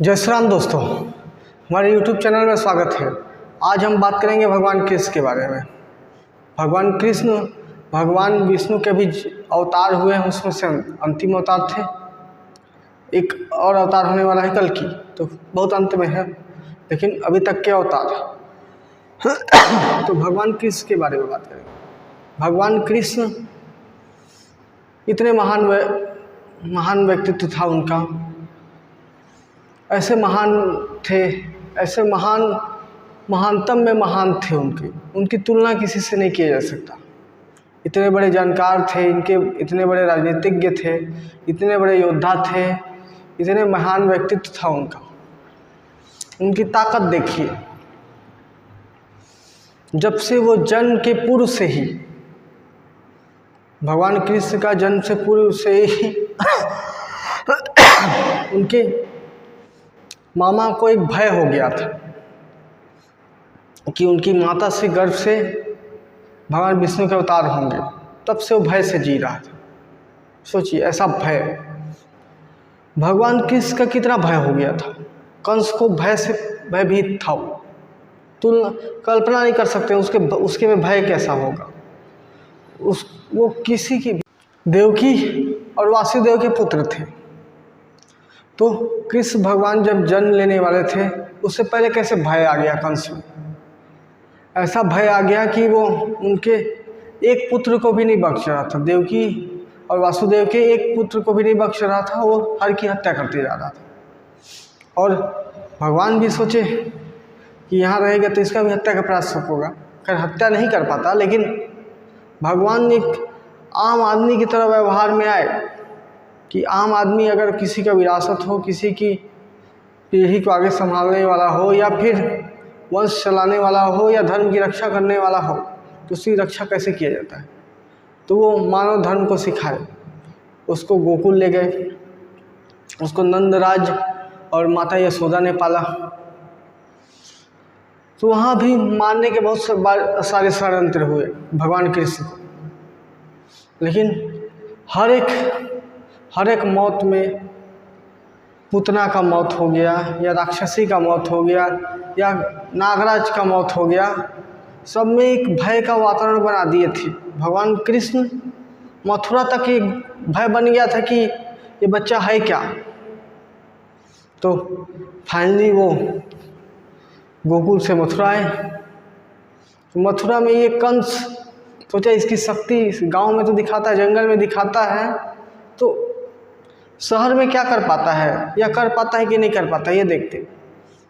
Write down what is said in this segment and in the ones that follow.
जय श्री राम दोस्तों, हमारे YouTube चैनल में स्वागत है। आज हम बात करेंगे भगवान कृष्ण के बारे में। भगवान कृष्ण भगवान विष्णु के भी अवतार हुए हैं, उसमें से अंतिम अवतार थे। एक और अवतार होने वाला है कल की, तो बहुत अंत में है, लेकिन अभी तक के अवतार। तो भगवान कृष्ण के बारे में बात करेंगे। भगवान कृष्ण इतने महान व्यक्तित्व था उनका, ऐसे महान थे, ऐसे महानतम में महान थे। उनकी तुलना किसी से नहीं किया जा सकता। इतने बड़े जानकार थे, इतने बड़े राजनीतिज्ञ थे, इतने बड़े योद्धा थे, इतने महान व्यक्तित्व था उनका। उनकी ताकत देखिए, जब से वो जन्म के पूर्व से ही, भगवान कृष्ण का जन्म से पूर्व से ही उनके मामा को एक भय हो गया था कि उनकी माता से गर्भ से भगवान विष्णु के अवतार होंगे। तब से वो भय से जी रहा था। सोचिए, ऐसा भय भगवान कृष्ण का कितना भय हो गया था। कंस को भय से भयभीत था वो, तुलना कल्पना नहीं कर सकते उसके में भय कैसा होगा। वो किसी की, देवकी और वासुदेव के पुत्र थे। तो कृष्ण भगवान जब जन्म लेने वाले थे, उससे पहले कैसे भय आ गया कंस में। ऐसा भय आ गया कि वो उनके एक पुत्र को भी नहीं बख्श रहा था। देवकी और वासुदेव के एक पुत्र को भी नहीं बख्श रहा था, वो हर की हत्या करते जा रहा था। और भगवान भी सोचे कि यहाँ रहेगा तो इसका भी हत्या का प्रयास होगा। खैर हत्या नहीं कर पाता, लेकिन भगवान एक आम आदमी की तरह व्यवहार में आए कि आम आदमी अगर किसी का विरासत हो, किसी की पीढ़ी को आगे संभालने वाला हो, या फिर वंश चलाने वाला हो, या धर्म की रक्षा करने वाला हो, तो उसकी रक्षा कैसे किया जाता है। तो वो मानव धर्म को सिखाए। उसको गोकुल ले गए, उसको नंदराज और माता यशोदा ने पाला। तो वहाँ भी मारने के बहुत सारे षड्यंत्र हुए भगवान कृष्ण को, लेकिन हर एक मौत में, पुतना का मौत हो गया, या राक्षसी का मौत हो गया, या नागराज का मौत हो गया, सब में एक भय का वातावरण बना दिए थे। भगवान कृष्ण मथुरा तक एक भय बन गया था कि ये बच्चा है क्या। तो फाइनली वो गोकुल से मथुरा आए। तो मथुरा में ये कंस सोचा इसकी शक्ति गांव में तो दिखाता है, जंगल में दिखाता है, तो शहर में क्या कर पाता है, या कर पाता है कि नहीं कर पाता, ये देखते।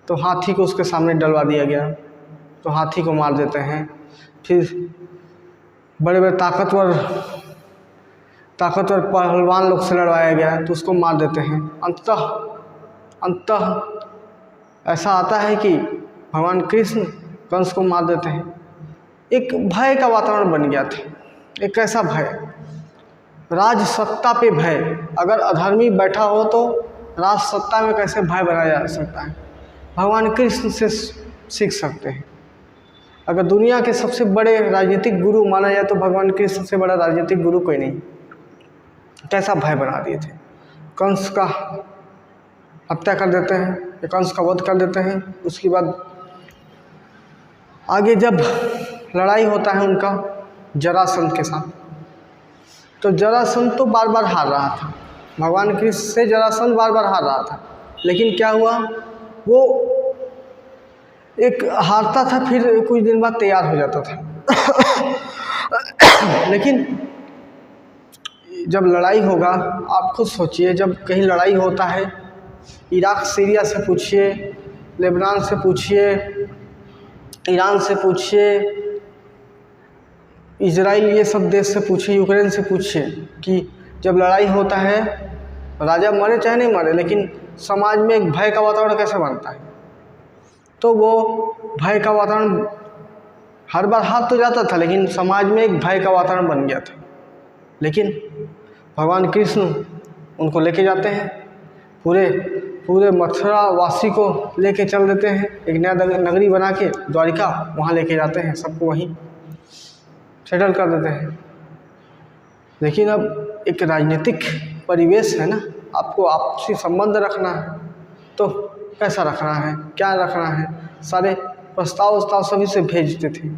तो हाथी को उसके सामने डलवा दिया गया, तो हाथी को मार देते हैं। फिर बड़े बड़े ताकतवर पहलवान लोग से लड़वाया गया, तो उसको मार देते हैं। अंततः ऐसा आता है कि भगवान कृष्ण कंस को मार देते हैं। एक भय का वातावरण बन गया था। एक ऐसा भय, राज सत्ता पे भय। अगर अधर्मी बैठा हो तो राज सत्ता में कैसे भय बनाया जा सकता है, भगवान कृष्ण से सीख सकते हैं। अगर दुनिया के सबसे बड़े राजनीतिक गुरु माना जाए तो भगवान कृष्ण से बड़ा राजनीतिक गुरु कोई नहीं। कैसा भय बना दिए थे। कंस का हत्या कर देते हैं, या कंस का वध कर देते हैं। उसके बाद आगे जब लड़ाई होता है उनका जरासंध के साथ, तो जरासंध तो बार बार हार रहा था। भगवान कृष्ण से जरासंध बार बार हार रहा था, लेकिन क्या हुआ, वो एक हारता था, फिर कुछ दिन बाद तैयार हो जाता था। लेकिन जब लड़ाई होगा, आप खुद सोचिए, जब कहीं लड़ाई होता है, इराक सीरिया से पूछिए, लेबनान से पूछिए, ईरान से पूछिए, इजराइल, ये सब देश से पूछिए, यूक्रेन से पूछिए, कि जब लड़ाई होता है, राजा मरे चाहे नहीं मरे, लेकिन समाज में एक भय का वातावरण कैसे बनता है। तो वो भय का वातावरण हर बार हाथ तो जाता था, लेकिन समाज में एक भय का वातावरण बन गया था। लेकिन भगवान कृष्ण उनको लेके जाते हैं, पूरे मथुरा वासी को लेके चल देते हैं। एक नया नगरी बना के द्वारिका, वहाँ लेके जाते हैं, सबको वहीं सेटल कर देते हैं। लेकिन अब एक राजनीतिक परिवेश है ना, आपको आपसी संबंध रखना है, तो कैसा रखना है, क्या रखना है, सारे प्रस्ताव सभी से भेजते थे।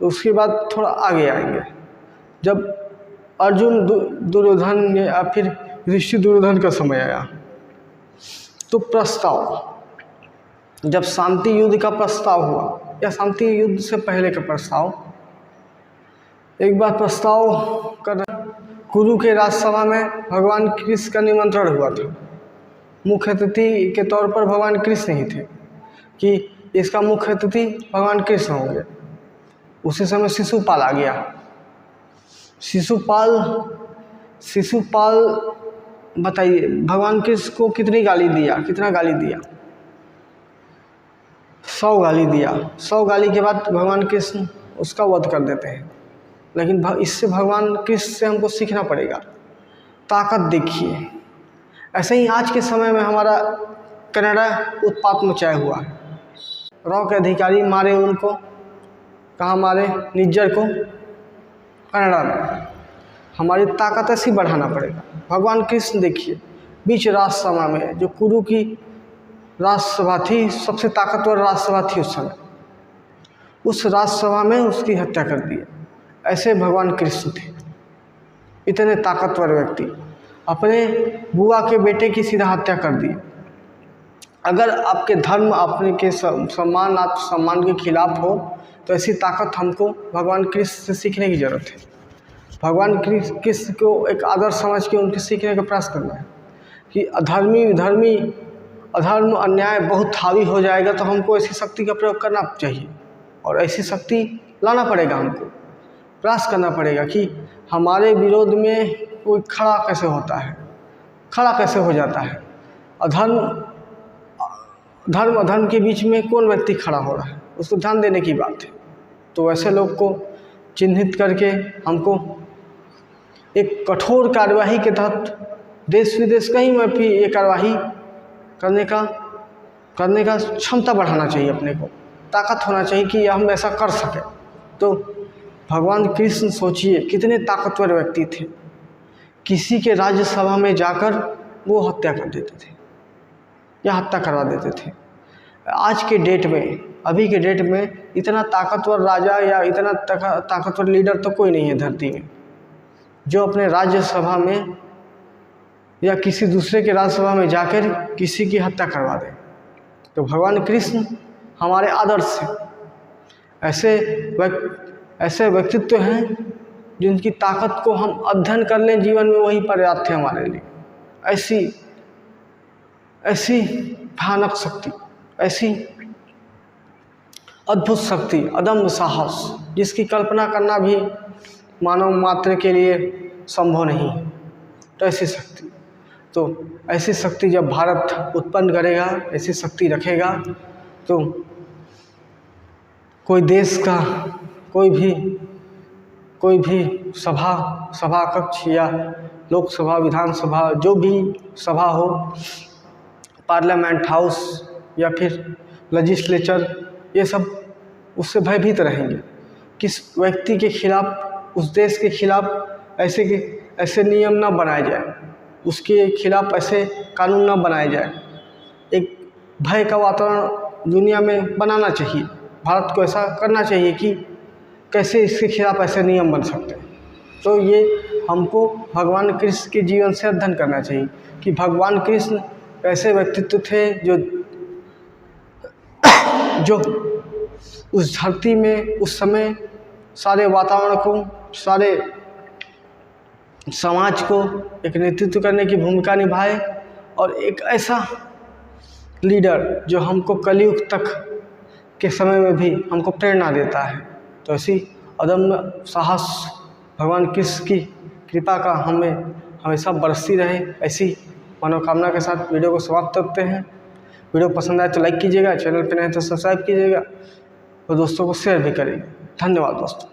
तो उसके बाद थोड़ा आगे आएंगे, जब अर्जुन दुर्योधन या फिर ऋषि दुर्योधन का समय आया, तो प्रस्ताव, जब शांति युद्ध का प्रस्ताव हुआ या शांति युद्ध से पहले का प्रस्ताव, एक बार प्रस्ताव कर कुरु के राजसभा में भगवान कृष्ण का निमंत्रण हुआ था। मुख्य अतिथि के तौर पर भगवान कृष्ण ही थे कि इसका मुख्य अतिथि भगवान कृष्ण होंगे। उसी समय शिशुपाल आ गया। शिशुपाल बताइए भगवान कृष्ण को कितनी गाली दिया, कितना गाली दिया? 100 गाली दिया। 100 गाली के बाद भगवान कृष्ण उसका वध कर देते हैं। लेकिन इससे भगवान कृष्ण से हमको सीखना पड़ेगा, ताकत देखिए। ऐसे ही आज के समय में हमारा कनाडा उत्पात मचाया हुआ है। रॉ के अधिकारी मारे उनको, कहाँ मारे? निज्जर को, कनाडा में। हमारी ताकत ऐसी बढ़ाना पड़ेगा। भगवान कृष्ण देखिए, बीच राजसभा में, जो कुरु की राजसभा थी, सबसे ताकतवर राजसभा थी उस समय, उस राजसभा में उसकी हत्या कर दी। ऐसे भगवान कृष्ण थे, इतने ताकतवर व्यक्ति, अपने बुआ के बेटे की सीधा हत्या कर दी। अगर आपके धर्म, आपने के सम्मान, आप सम्मान के खिलाफ हो, तो ऐसी ताकत हमको भगवान कृष्ण से सीखने की ज़रूरत है। भगवान कृष्ण को एक आदर्श समझ के उनके सीखने का प्रयास करना है कि अधर्म अन्याय बहुत हावी हो जाएगा, तो हमको ऐसी शक्ति का प्रयोग करना चाहिए और ऐसी शक्ति लाना पड़ेगा। हमको प्रयास करना पड़ेगा कि हमारे विरोध में कोई खड़ा कैसे होता है, खड़ा कैसे हो जाता है। धर्म अधर्म के बीच में कौन व्यक्ति खड़ा हो रहा है, उसको ध्यान देने की बात है। तो ऐसे लोग को चिन्हित करके हमको एक कठोर कार्यवाही के तहत देश विदेश कहीं में भी ये कार्यवाही करने का क्षमता बढ़ाना चाहिए। अपने को ताकत होना चाहिए कि हम ऐसा कर सकें। तो भगवान कृष्ण सोचिए कितने ताकतवर व्यक्ति थे। किसी के राज्यसभा में जाकर वो हत्या कर देते थे या हत्या करवा देते थे। आज के डेट में, अभी के डेट में इतना ताकतवर राजा या इतना ताकतवर लीडर तो कोई नहीं है धरती में, जो अपने राज्यसभा में या किसी दूसरे के राज्यसभा में जाकर किसी की हत्या करवा दे। तो भगवान कृष्ण हमारे आदर्श हैं। ऐसे व्यक्तित्व हैं जिनकी ताकत को हम अध्ययन कर लें जीवन में, वही पर्याप्त है हमारे लिए। ऐसी भयानक शक्ति, ऐसी अद्भुत शक्ति, अदम्य साहस, जिसकी कल्पना करना भी मानव मात्र के लिए संभव नहीं है। तो ऐसी शक्ति जब भारत उत्पन्न करेगा, ऐसी शक्ति रखेगा, तो कोई देश का कोई भी सभा कक्ष या लोकसभा, विधानसभा, जो भी सभा हो, पार्लियामेंट हाउस या फिर लेजिस्लेचर, ये सब उससे भयभीत रहेंगे। किस व्यक्ति के खिलाफ, उस देश के खिलाफ ऐसे नियम ना बनाए जाए, उसके खिलाफ ऐसे कानून ना बनाए जाए। एक भय का वातावरण दुनिया में बनाना चाहिए। भारत को ऐसा करना चाहिए कि कैसे इसके खिलाफ ऐसे नियम बन सकते हैं। तो ये हमको भगवान कृष्ण के जीवन से अध्ययन करना चाहिए कि भगवान कृष्ण ऐसे व्यक्तित्व थे जो उस धरती में उस समय सारे वातावरण को, सारे समाज को एक नेतृत्व करने की भूमिका निभाए, और एक ऐसा लीडर जो हमको कलयुग तक के समय में भी हमको प्रेरणा देता है। तो ऐसी अदम्य साहस भगवान कृष्ण की कृपा का हमें हमेशा बरसती रहे। ऐसी मनोकामना के साथ वीडियो को समाप्त करते हैं। वीडियो पसंद आए तो लाइक कीजिएगा, चैनल पर नए तो सब्सक्राइब कीजिएगा और दोस्तों को शेयर भी करिएगा। धन्यवाद दोस्तों।